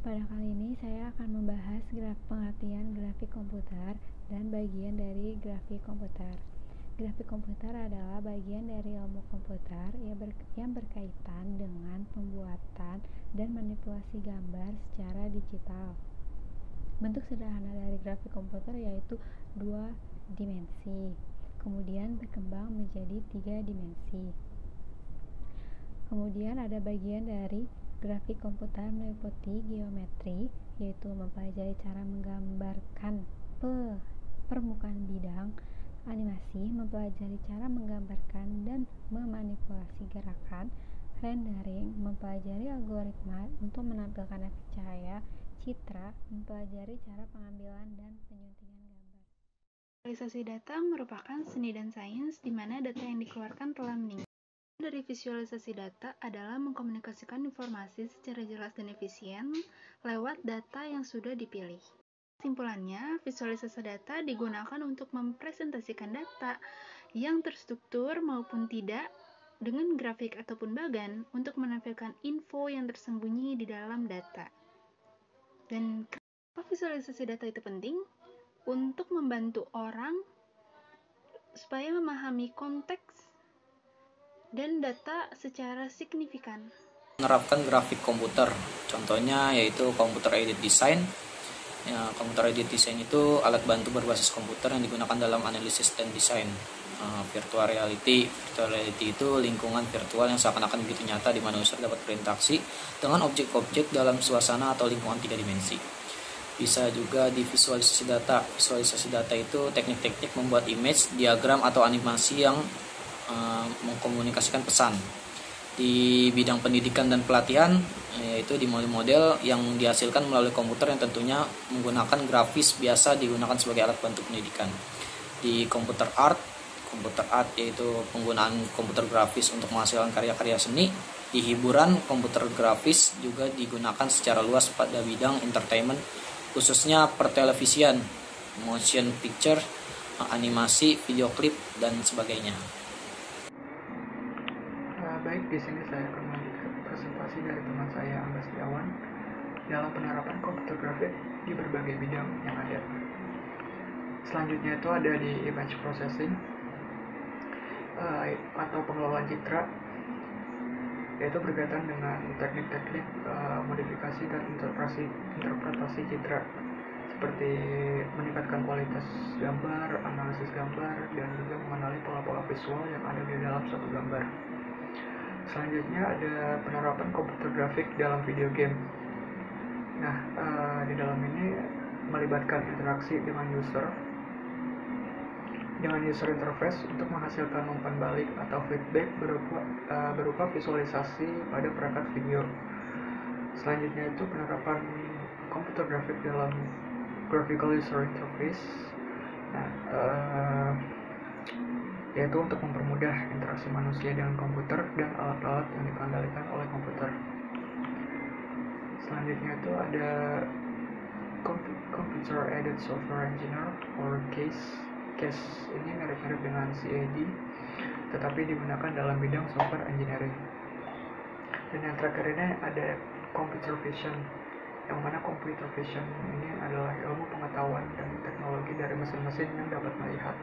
Pada kali ini saya akan membahas pengertian grafik komputer dan bagian dari grafik komputer. Grafik komputer adalah bagian dari ilmu komputer yang berkaitan dengan pembuatan dan manipulasi gambar secara digital. Bentuk sederhana dari grafik komputer yaitu 2 dimensi, kemudian berkembang menjadi 3 dimensi. Kemudian ada bagian dari grafik komputer meliputi geometri, yaitu mempelajari cara menggambarkan permukaan bidang, animasi, mempelajari cara menggambarkan dan memanipulasi gerakan, rendering, mempelajari algoritma untuk menampilkan efek cahaya, citra, mempelajari cara pengambilan dan penyuntingan gambar. Visualisasi data merupakan seni dan sains di mana data yang dikeluarkan telah meningkat. Dari visualisasi data adalah mengkomunikasikan informasi secara jelas dan efisien lewat data yang sudah dipilih. Kesimpulannya, visualisasi data digunakan untuk mempresentasikan data yang terstruktur maupun tidak dengan grafik ataupun bagan untuk menampilkan info yang tersembunyi di dalam data. Dan kenapa visualisasi data itu penting? Untuk membantu orang supaya memahami konteks dan data secara signifikan. Menerapkan grafik komputer, contohnya yaitu computer aided design. Computer aided design itu alat bantu berbasis komputer yang digunakan dalam analisis dan desain. Virtual reality itu lingkungan virtual yang seakan-akan begitu nyata di mana user dapat berinteraksi dengan objek-objek dalam suasana atau lingkungan 3 dimensi. Bisa juga di visualisasi data. Visualisasi data itu teknik-teknik membuat image, diagram atau animasi yang mengkomunikasikan pesan. Di bidang pendidikan dan pelatihan, yaitu di model-model yang dihasilkan melalui komputer yang tentunya menggunakan grafis biasa digunakan sebagai alat bantu pendidikan. Di computer art yaitu penggunaan komputer grafis untuk menghasilkan karya-karya seni. Di hiburan, komputer grafis juga digunakan secara luas pada bidang entertainment, khususnya pertelevisian, motion picture, animasi, video klip, dan sebagainya. Baik, di sini saya akan melanjutkan presentasi dari teman saya Angga Setiawan dalam penerapan komputer grafik di berbagai bidang yang ada. Selanjutnya itu ada di image processing atau pengelolaan citra, yaitu berkaitan dengan teknik-teknik modifikasi dan interpretasi citra seperti meningkatkan kualitas gambar, analisis gambar, dan juga mengenali pola-pola visual yang ada di dalam suatu gambar. Selanjutnya ada penerapan komputer grafik dalam video game. Nah, di dalam ini melibatkan interaksi dengan user interface untuk menghasilkan umpan balik atau feedback berupa visualisasi pada perangkat video. Selanjutnya itu penerapan komputer grafik dalam graphical user interface. Nah, yaitu untuk mempermudah interaksi manusia dengan komputer dan alat-alat yang dikendalikan oleh komputer. Selanjutnya itu ada Computer Aided Software Engineer or CASE. CASE ini mirip-mirip dengan CAD, tetapi digunakan dalam bidang software engineering. Dan yang terakhir ini ada Computer Vision, yang mana Computer Vision ini adalah ilmu pengetahuan dan teknologi dari mesin-mesin yang dapat melihat.